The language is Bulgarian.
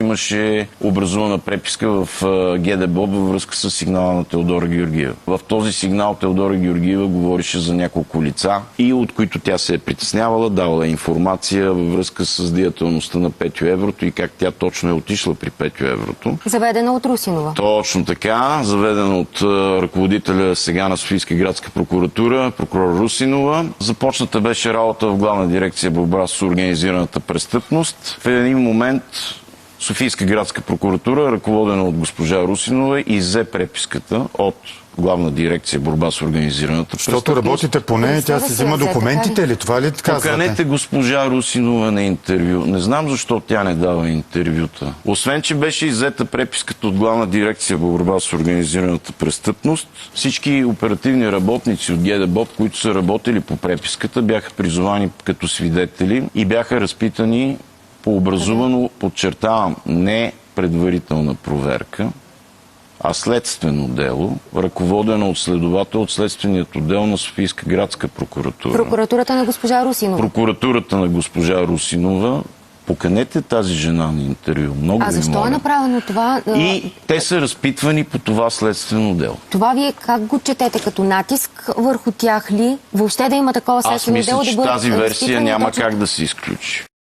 имаше образувана преписка в ГДБОП във връзка с сигнала на Теодора Георгиева. В този сигнал Теодора Георгиева говореше за няколко лица, и от които тя се е притеснявала, давала информация във връзка с деятелността на Петю Еврото и как тя точно е отишла при Петю Еврото. Заведена от Русинова. Точно така, заведена от ръководителя сега на Софийска градска прокуратура, прокурор Русинова. Започната беше работа в Главна дирекция борба с организираната престъпност. В един момент Софийска градска прокуратура, ръководена от госпожа Русинова, иззе преписката от Главна дирекция борба с организираната престъпност. Защото работите по нея, тя си взима документите или това ли казвате? Поканете госпожа Русинова на интервю. Не знам защо тя не дава интервюта. Освен, че беше иззета преписката от Главна дирекция борба с организираната престъпност, всички оперативни работници от ГДБОП, които са работили по преписката, бяха призовани като свидетели и бяха разпитани по образувано, подчертавам, не предварителна проверка, а следствено дело, ръководено от следовател от следственият отдел на Софийска градска прокуратура. Прокуратурата на госпожа Русинова. Прокуратурата на госпожа Русинова. Поканете тази жена на интервю. Много ви защо моля. е направено това? И те са разпитвани по това следствено дело. Това вие как го четете? Като натиск върху тях ли? Въобще да има такова Аз следствено мисля, дело че да бъде тази версия разпитвани няма точно? как да се изключи.